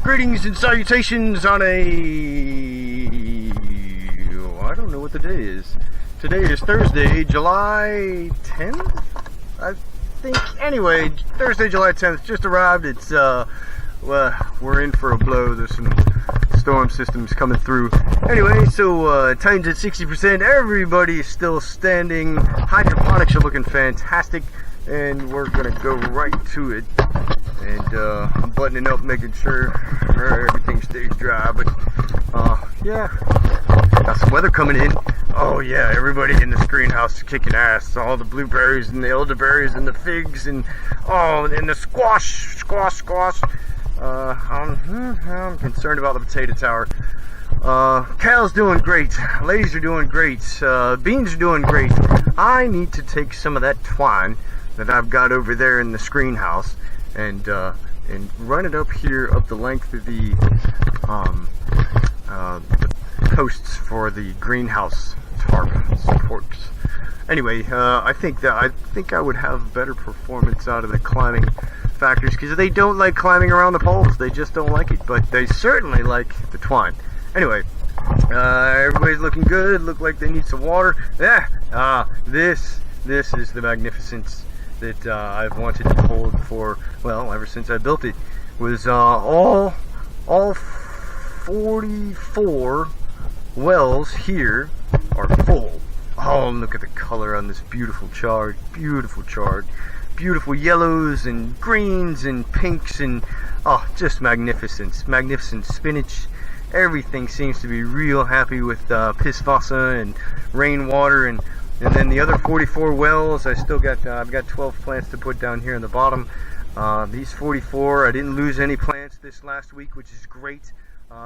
Greetings and salutations on a... I don't know what the day is. Today is Thursday, July 10th? I think. Anyway, Thursday, July 10th just arrived. It's, well, we're in for a blow. There's some storm systems coming through. Anyway, so, time's at 60%. Everybody's still standing. Hydroponics are looking fantastic. And we're gonna go right to it. And I'm buttoning up, making sure everything stays dry. But yeah, got some weather coming in. Oh yeah, everybody in this greenhouse is kicking ass. All the blueberries and the elderberries and the figs and and the squash. I'm concerned about the potato tower. Cal's doing great. Ladies are doing great. Beans are doing great. I need to take some of that twine that I've got over there in the screen house and run it up here up the length of the posts for the greenhouse tarp supports. Anyway, I think I would have better performance out of the climbing factors, because they don't like climbing around the poles. They just don't like it, but they certainly like the twine. Anyway, everybody's looking good. Look like they need some water. This is the magnificence that I've wanted to hold for, well, ever since I built it. Was all 44 wells here are full. Oh, look at the color on this beautiful chard, beautiful yellows and greens and pinks and just magnificent spinach. Everything seems to be real happy with pisvasa and rainwater, and then the other 44 wells, I've got 12 plants to put down here in the bottom. These 44, I didn't lose any plants this last week, which is great.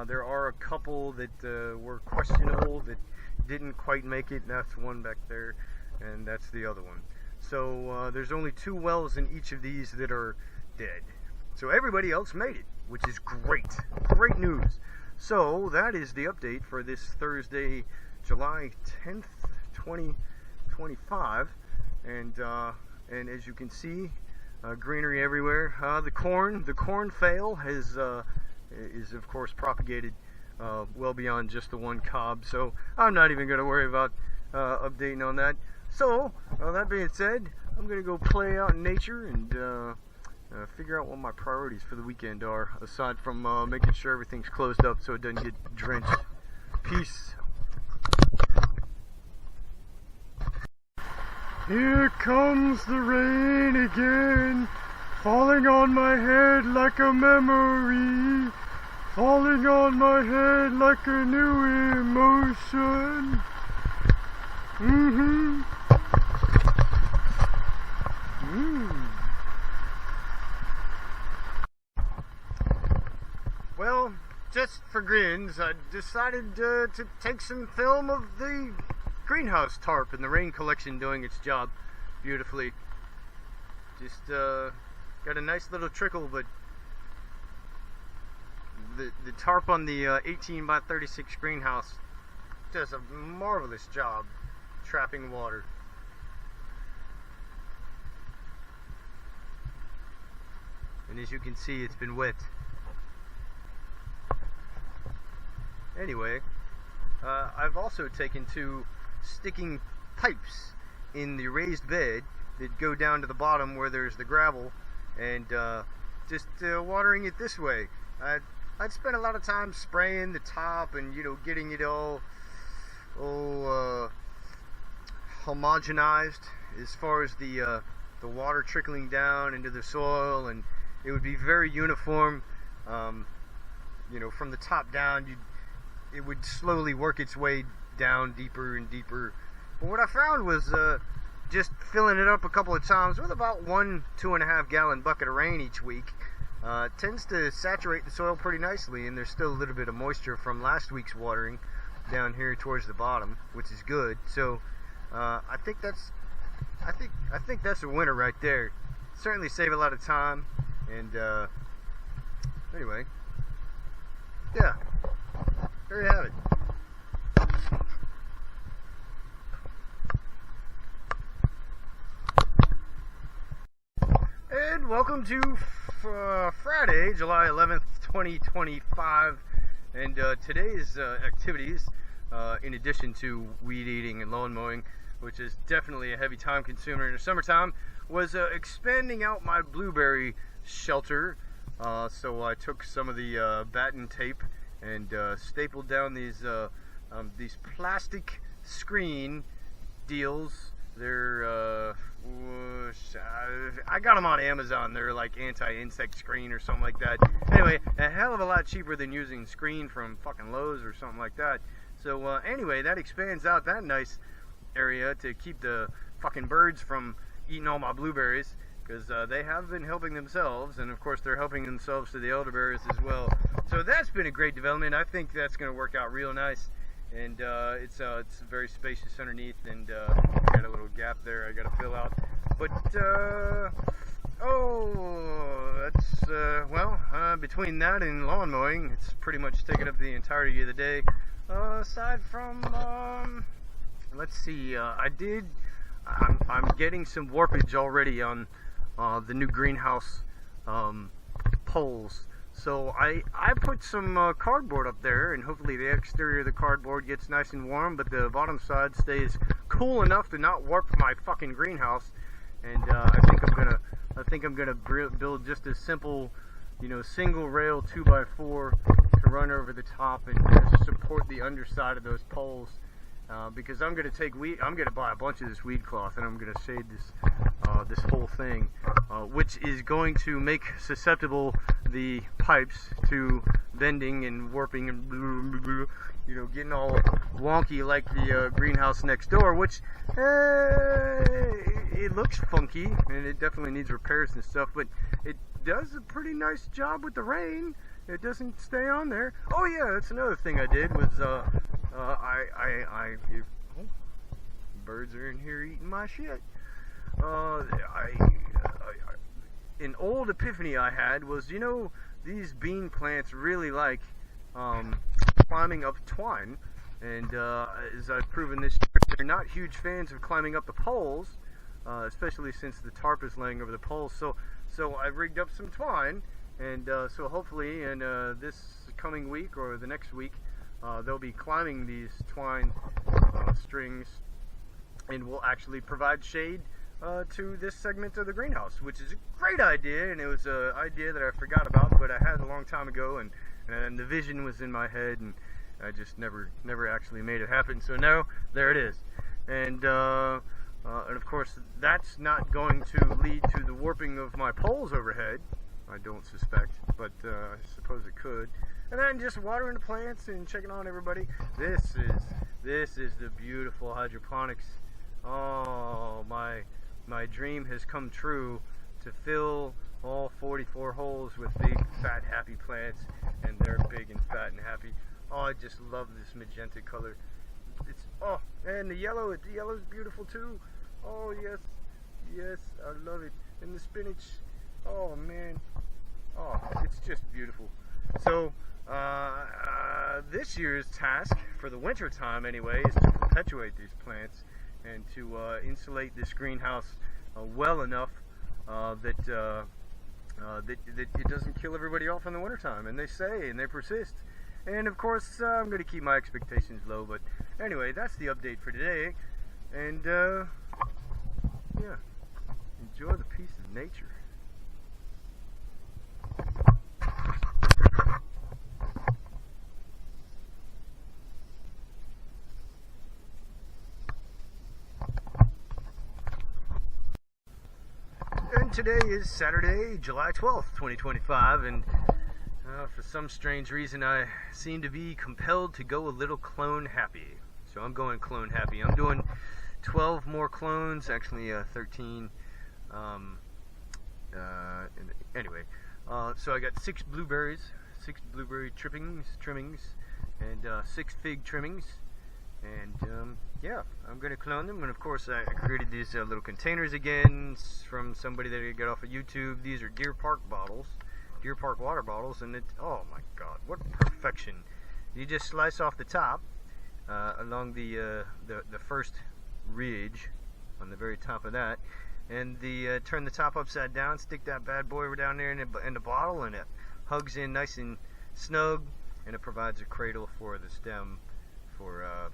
There are a couple that were questionable that didn't quite make it. That's one back there, and that's the other one. So there's only 2 wells in each of these that are dead. So everybody else made it, which is great. Great news. So that is the update for this Thursday, July 10th, 2025, and as you can see, greenery everywhere. The corn fail is of course propagated well beyond just the one cob, so I'm not even going to worry about updating on that. So that being said, I'm going to go play out in nature and figure out what my priorities for the weekend are, aside from making sure everything's closed up so it doesn't get drenched. Peace. Here comes the rain again, falling on my head like a memory, falling on my head like a new emotion. Well, just for grins, I decided to take some film of the greenhouse tarp and the rain collection doing its job beautifully. Just got a nice little trickle, but the tarp on the 18 by 36 greenhouse does a marvelous job trapping water. And as you can see, it's been wet. Anyway, I've also taken to sticking pipes in the raised bed that go down to the bottom where there's the gravel, and just watering it this way. I'd spent a lot of time spraying the top and getting it all homogenized as far as the water trickling down into the soil, and it would be very uniform. From the top down, it would slowly work its way down deeper and deeper. But what I found was just filling it up a couple of times with about 1 2.5 gallon bucket of rain each week tends to saturate the soil pretty nicely, and there's still a little bit of moisture from last week's watering down here towards the bottom, which is good. So I think that's a winner right there. Certainly save a lot of time, and anyway, yeah, there you have it. And welcome to Friday, July 11th, 2025, and today's activities, in addition to weed eating and lawn mowing, which is definitely a heavy time consumer in the summertime, was expanding out my blueberry shelter. So I took some of the batten tape and stapled down these plastic screen deals. They're I got them on Amazon. They're like anti-insect screen or something like that. Anyway, a hell of a lot cheaper than using screen from fucking Lowe's or something like that. So anyway, that expands out that nice area to keep the fucking birds from eating all my blueberries, because they have been helping themselves, and of course they're helping themselves to the elderberries as well. So that's been a great development. I think that's going to work out real nice, and it's very spacious underneath, and got a little gap there I got to fill out. But between that and lawn mowing, it's pretty much taken up the entirety of the day. Aside from let's see, I'm getting some warpage already on the new greenhouse poles. So I put some cardboard up there, and hopefully the exterior of the cardboard gets nice and warm, but the bottom side stays cool enough to not warp my fucking greenhouse. And I think I'm gonna build just a simple, single rail 2x4 to run over the top and support the underside of those poles. Because I'm going to buy a bunch of this weed cloth, and I'm going to shade this whole thing, which is going to make susceptible the pipes to bending and warping and getting all wonky like the greenhouse next door, which it looks funky and it definitely needs repairs and stuff, but it does a pretty nice job with the rain. It doesn't stay on there. Oh yeah, that's another thing I did was birds are in here eating my shit. An old epiphany I had was, these bean plants really like climbing up twine, and as I've proven this year, they're not huge fans of climbing up the poles, especially since the tarp is laying over the poles. So I rigged up some twine, and so hopefully in this coming week or the next week, they'll be climbing these twine strings, and will actually provide shade to this segment of the greenhouse, which is a great idea, and it was an idea that I forgot about, but I had a long time ago, and the vision was in my head, and I just never actually made it happen. So now there it is, and of course that's not going to lead to the warping of my poles overhead. I don't suspect, but I suppose it could. And then just watering the plants and checking on everybody. This is the beautiful hydroponics. Oh, my dream has come true, to fill all 44 holes with big, fat, happy plants, and they're big and fat and happy. Oh, I just love this magenta color. And the yellow's beautiful too. Oh yes, I love it. And the spinach. Oh man, it's just beautiful. So this year's task, for the winter time anyway, is to perpetuate these plants and to insulate this greenhouse well enough that it doesn't kill everybody off in the wintertime. And they say, and they persist. And of course, I'm going to keep my expectations low. But anyway, that's the update for today. And yeah, enjoy the peace of nature. And today is Saturday, July 12th, 2025, and for some strange reason I seem to be compelled to go a little clone happy. So I'm going clone happy. I'm doing 12 more clones, actually 13. Anyway, so I got 6 blueberries, 6 blueberry trimmings, and 6 fig trimmings. And yeah, I'm going to clone them. And of course I created these little containers again from somebody that I got off of YouTube. These are Deer Park water bottles, and oh my god, what perfection. You just slice off the top along the first ridge on the very top of that, and the turn the top upside down, stick that bad boy down there in the bottle, and it hugs in nice and snug, and it provides a cradle for the stem for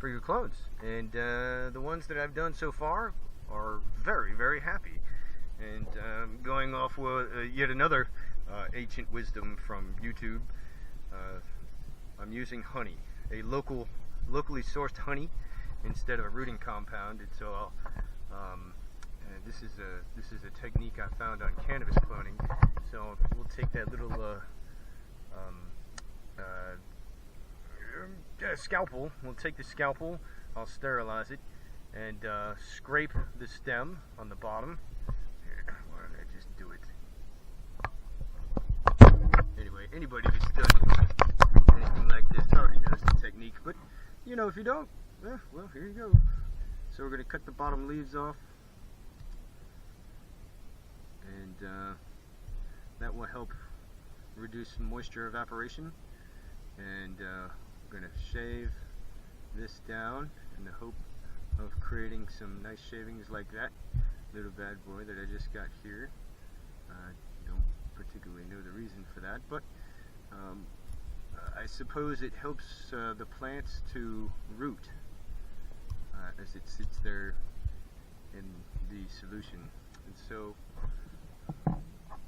your clones. And the ones that I've done so far are very, very happy. And going off with yet another ancient wisdom from YouTube, I'm using honey, a locally sourced honey instead of a rooting compound. And so this is a technique I found on Cannabis cloning. So we'll take that little scalpel. We'll take the scalpel. I'll sterilize it and scrape the stem on the bottom. Why don't I just do it? Anyway, anybody that's done anything like this already knows the technique. But you know, if you don't, well, here you go. So we're going to cut the bottom leaves off, and that will help reduce moisture evaporation. And we're going to shave this down in the hope of creating some nice shavings like that little bad boy that I just got here. I don't particularly know the reason for that, but I suppose it helps the plants to root as it sits there in the solution. And so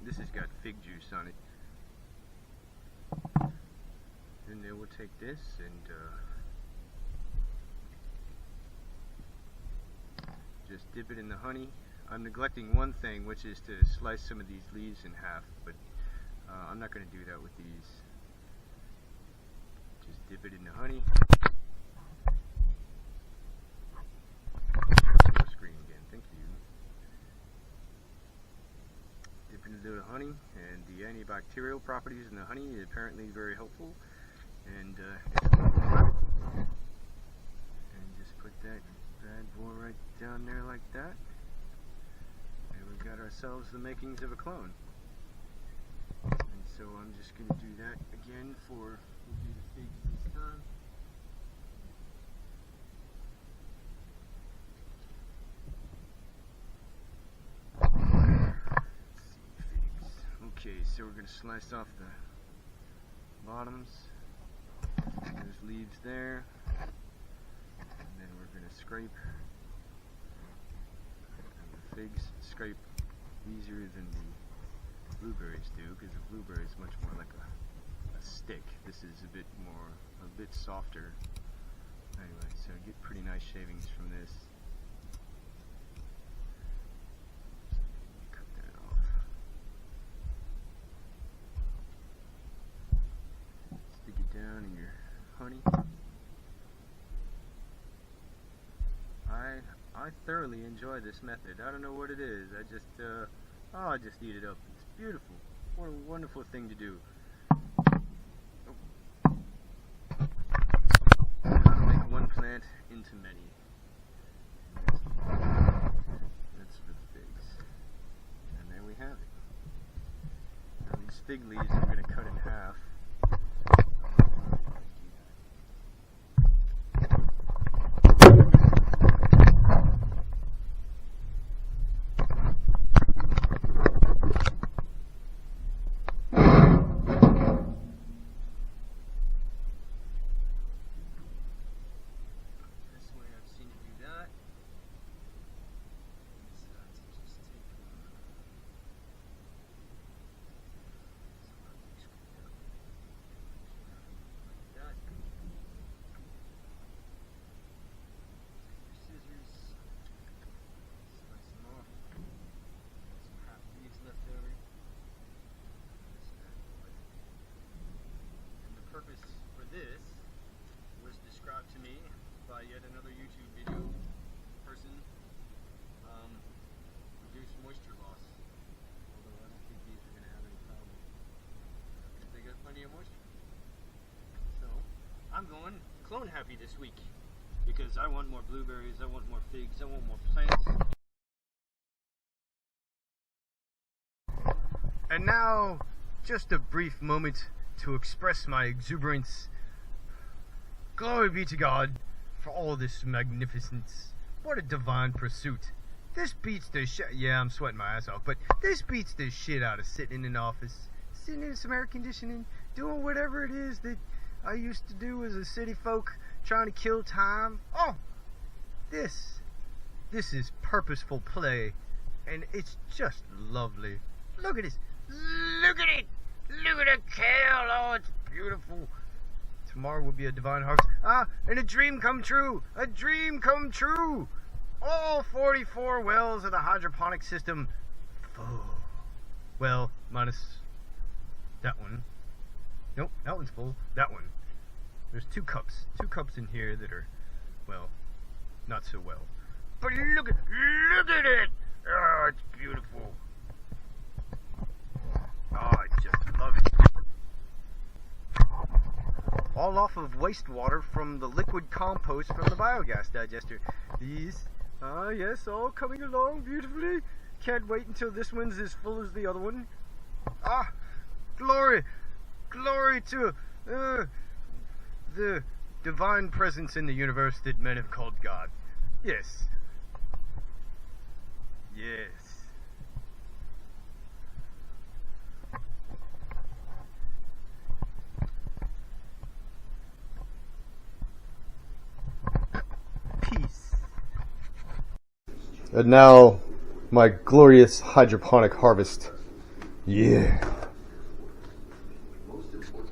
this has got fig juice on it. And then we'll take this and just dip it in the honey. I'm neglecting one thing, which is to slice some of these leaves in half, but I'm not going to do that with these. Just dip it in the honey. Full screen again, thank you. Dip in a little honey, and the antibacterial properties in the honey is apparently very helpful. And just put that bad boy right down there like that, and we've got ourselves the makings of a clone. And so I'm just going to do that again for, we'll do the figs this time. Let's see, figs. Okay, so we're going to slice off the bottoms. There's leaves there, and then we're going to scrape. And the figs scrape easier than the blueberries do, because the blueberry is much more like a stick. This is a bit softer. Anyway, so get pretty nice shavings from this. Cut that off. Stick it down in your honey. I thoroughly enjoy this method. I don't know what it is. I just eat it up. It's beautiful. What a wonderful thing to do. How to make one plant into many. That's for the figs. And there we have it. Now these fig leaves I'm going to cut in half. Purpose for this was described to me by yet another YouTube video person. Reduce moisture loss. Although I don't think these are going to have any problem because they got plenty of moisture. So I'm going clone happy this week because I want more blueberries, I want more figs, I want more plants. And now, just a brief moment to express my exuberance. Glory be to God for all this magnificence. What a divine pursuit. This beats the shit. Yeah, I'm sweating my ass off, but this beats the shit out of sitting in an office, sitting in some air conditioning, doing whatever it is that I used to do as a city folk, trying to kill time. Oh, this is purposeful play, and it's just lovely. Look at this. Look at it. Look at the kale. Oh, it's beautiful. Tomorrow will be a divine harvest. Ah, and a dream come true. A dream come true. All 44 wells of the hydroponic system full. Well, minus that one. Nope, that one's full. That one. There's two cups in here that are, well, not so well. But look at it! Oh, it's beautiful. Oh, I just love it. All off of wastewater from the liquid compost from the biogas digester. These, yes, all coming along beautifully. Can't wait until this one's as full as the other one. Ah, glory to the divine presence in the universe that men have called God. Yes. Yes. Peace. And now, my glorious hydroponic harvest. Yeah.